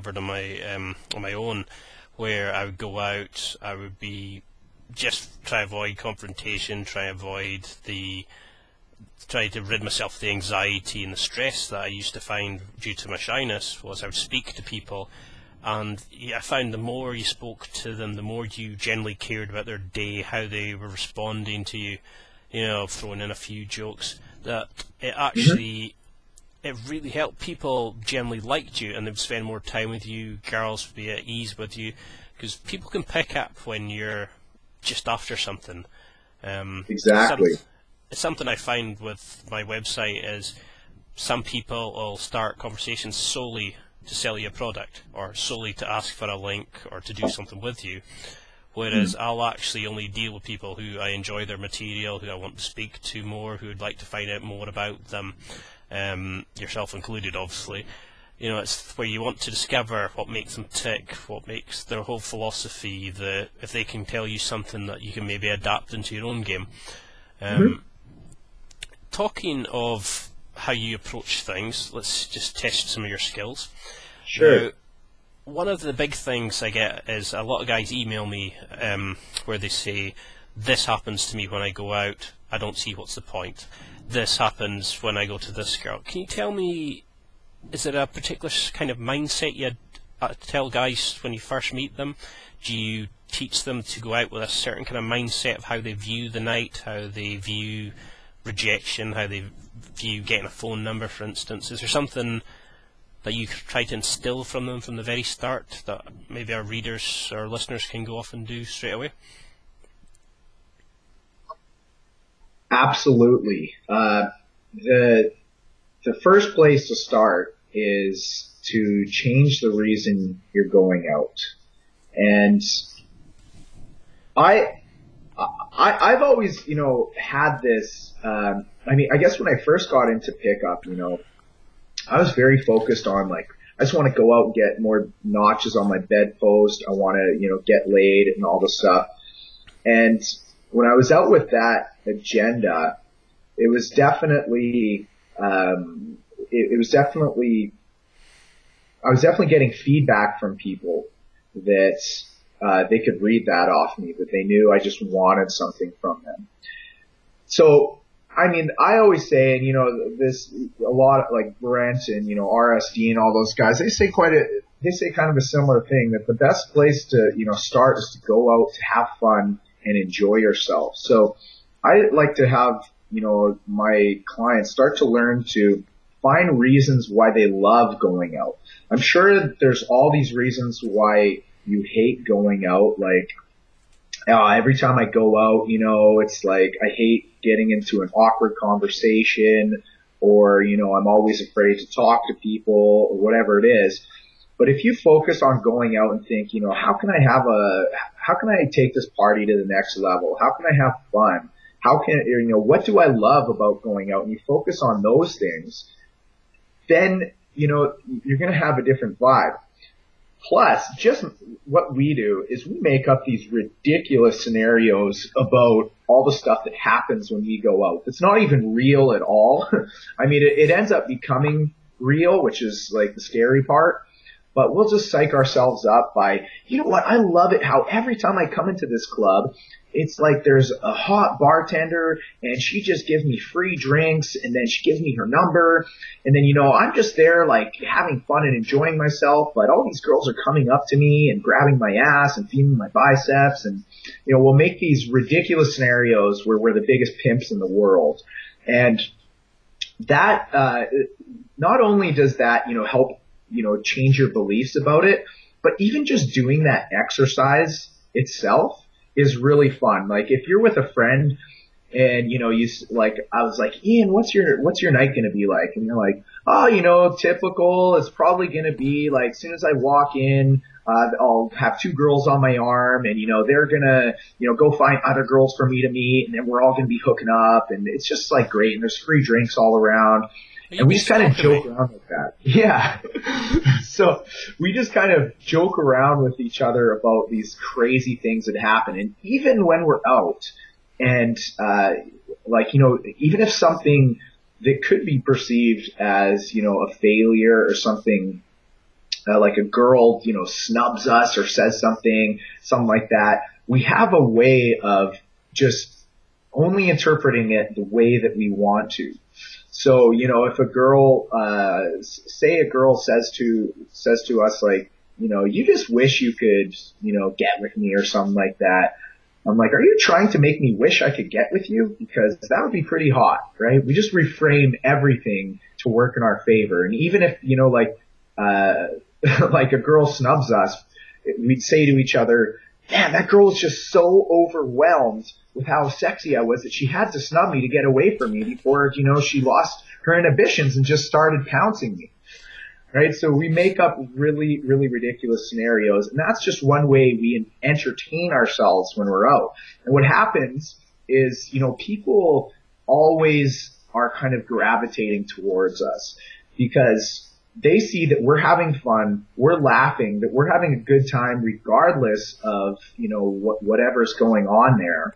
on my own, where I would go out, I would be just try to avoid confrontation, try to rid myself of the anxiety and the stress that I used to find due to my shyness. Was I would speak to people, and I found the more you spoke to them, the more you generally cared about their day, how they were responding to you, throwing in a few jokes, that it actually it really helped. People generally liked you, and they'd spend more time with you. Girls would be at ease with you, because people can pick up when you're just after something. Exactly. It's something I find with my website is some people will start conversations solely to sell you a product, or solely to ask for a link, or to do something with you. Whereas I'll actually only deal with people who I enjoy their material, who I want to speak to more, who would like to find out more about them, yourself included, obviously. It's where you want to discover what makes them tick, what makes their whole philosophy, if they can tell you something that you can maybe adapt into your own game. Talking of how you approach things, let's just test some of your skills. Sure. Now, one of the big things I get is a lot of guys email me where they say, this happens to me when I go out, I don't see what's the point. This happens when I go to this girl. Can you tell me, is there a particular kind of mindset you tell guys when you first meet them? Do you teach them to go out with a certain kind of mindset of how they view the night, how they view rejection, how they view getting a phone number, for instance? Is there something that you try to instill from them from the very start that maybe our readers or listeners can go off and do straight away? Absolutely. The first place to start is to change the reason you're going out. And I've always, had this, I guess when I first got into pickup, I was very focused on, I just want to go out and get more notches on my bedpost. I want to, get laid and all this stuff. And when I was out with that agenda, it was definitely, I was definitely getting feedback from people that they could read that off me, that they knew I just wanted something from them. So, I always say, and a lot like Brent and, RSD and all those guys, they say kind of a similar thing, that the best place to, start is to go out, to have fun and enjoy yourself. So I like to have, my clients start to learn to find reasons why they love going out. I'm sure that there's all these reasons why you hate going out, every time I go out, it's like I hate getting into an awkward conversation, or, I'm always afraid to talk to people, or whatever it is. But if you focus on going out and think, how can I take this party to the next level? How can I have fun? What do I love about going out? And you focus on those things, then, you're going to have a different vibe. Plus, just what we do is we make up these ridiculous scenarios about all the stuff that happens when we go out. It's not even real at all. It ends up becoming real, which is the scary part. But we'll just psych ourselves up by, I love it how every time I come into this club, it's like there's a hot bartender and she just gives me free drinks, and then she gives me her number, and then, I'm just there having fun and enjoying myself, but all these girls are coming up to me and grabbing my ass and feeling my biceps, and, we'll make these ridiculous scenarios where we're the biggest pimps in the world. And that, not only does that, help, change your beliefs about it, but even just doing that exercise itself is really fun. If you're with a friend and, I was like, Ian, what's your night going to be like? And you're like, oh, typical. It's probably going to be as soon as I walk in, I'll have two girls on my arm, and, they're going to, go find other girls for me to meet, and then we're all going to be hooking up, and it's just great. And there's free drinks all around. And we just kind of joke around with that. Yeah. So we just kind of joke around with each other about these crazy things that happen. And even when we're out and, even if something that could be perceived as, a failure or something like a girl, snubs us or says something like that, we have a way of just only interpreting it the way that we want to. So, if a girl, say a girl says to us like, you just wish you could, get with me or something like that. I'm like, are you trying to make me wish I could get with you? Because that would be pretty hot, right? We just reframe everything to work in our favor. And even if, like a girl snubs us, we'd say to each other, man, that girl is just so overwhelmed with how sexy I was that she had to snub me to get away from me before, she lost her inhibitions and just started pouncing me. Right? So we make up really, really ridiculous scenarios, and that's just one way we entertain ourselves when we're out. And what happens is, people always are kind of gravitating towards us because they see that we're having fun, we're laughing, that we're having a good time regardless of, whatever's going on there.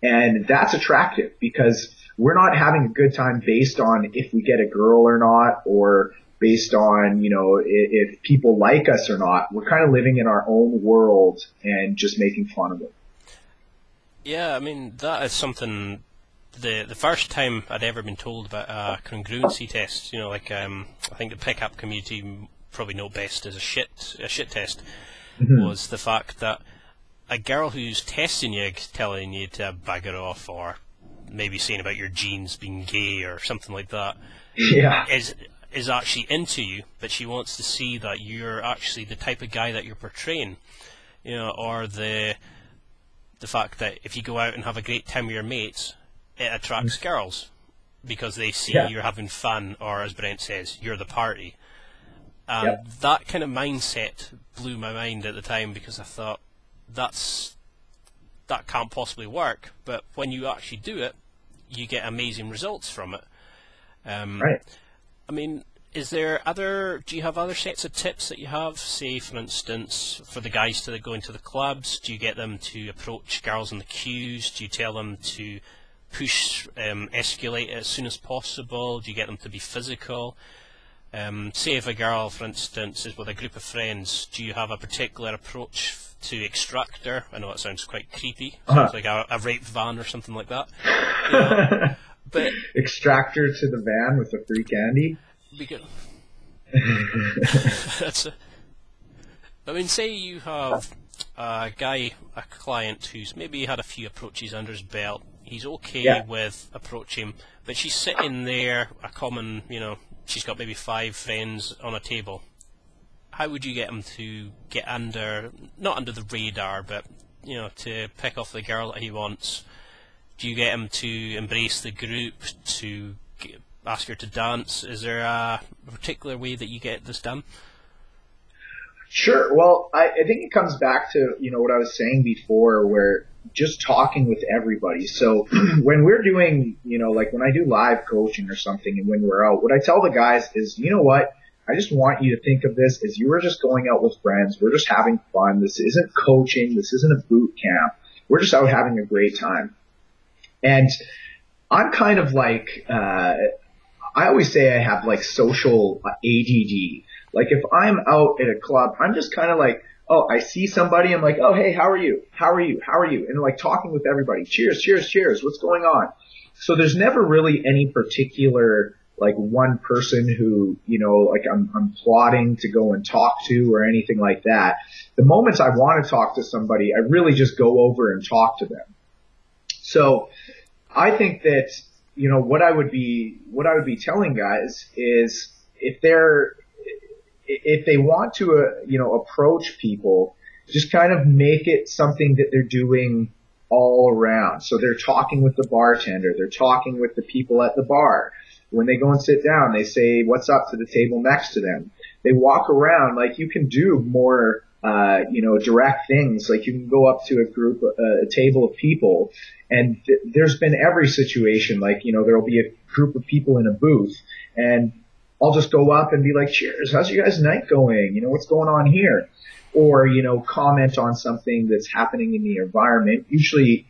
And that's attractive because we're not having a good time based on if we get a girl or not, or based on, if people like us or not. We're kind of living in our own world and just making fun of it. Yeah, I mean, that is something, the first time I'd ever been told about a congruency test, I think the pickup community probably know best as a shit test, was the fact that a girl who's testing you, telling you to bugger off, or maybe saying about your genes being gay or something like that, yeah, is actually into you, but she wants to see that you're actually the type of guy that you're portraying, or the fact that if you go out and have a great time with your mates, it attracts girls because they see you're having fun, or as Brent says, you're the party. And that kind of mindset blew my mind at the time, because I thought that can't possibly work, but when you actually do it, you get amazing results from it. Right. I mean, do you have other sets of tips that you have? Say, for instance, for the guys to go into the clubs, do you get them to approach girls in the queues? Do you tell them to escalate it as soon as possible? Do you get them to be physical? Say if a girl, for instance, is with a group of friends, do you have a particular approach to extract her? I know it sounds quite creepy. Sounds like a rape van or something like that. But extract her to the van with the free candy. I mean, say you have a client who's maybe had a few approaches under his belt. He's okay with approaching, but she's sitting there, she's got maybe 5 friends on a table. How would you get him to get not under the radar, but, to pick off the girl that he wants? Do you get him to embrace the group, to ask her to dance? Is there a particular way that you get this done? Sure. Well, I think it comes back to, what I was saying before, where just talking with everybody. So when we're doing, like when I do live coaching or something, and when we're out, what I tell the guys is, you know what? I just want you to think of this as you were just going out with friends. We're just having fun. This isn't coaching. This isn't a boot camp. We're just out having a great time. And I'm kind of like, I always say I have like social ADD. Like if I'm out at a club, I'm just kind of like, oh, I see somebody, I'm like, oh, hey, how are you? How are you? How are you? And like talking with everybody. Cheers, cheers, cheers. What's going on? So there's never really any particular like one person who, like I'm plotting to go and talk to or anything like that. The moments I want to talk to somebody, I really just go over and talk to them. So I think that, what I would be telling guys is if they want to, approach people, just kind of make it something that they're doing all around. So they're talking with the bartender. They're talking with the people at the bar. When they go and sit down, they say, what's up to the table next to them. They walk around. Like you can do more, direct things. Like you can go up to a table of people, and there's been every situation. Like, there'll be a group of people in a booth, and I'll just go up and be like, cheers, how's your guys' night going? What's going on here? Or, comment on something that's happening in the environment. Usually,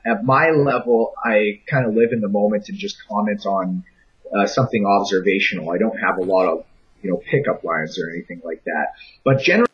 at my level, I kind of live in the moment and just comment on something observational. I don't have a lot of pickup lines or anything like that. But generally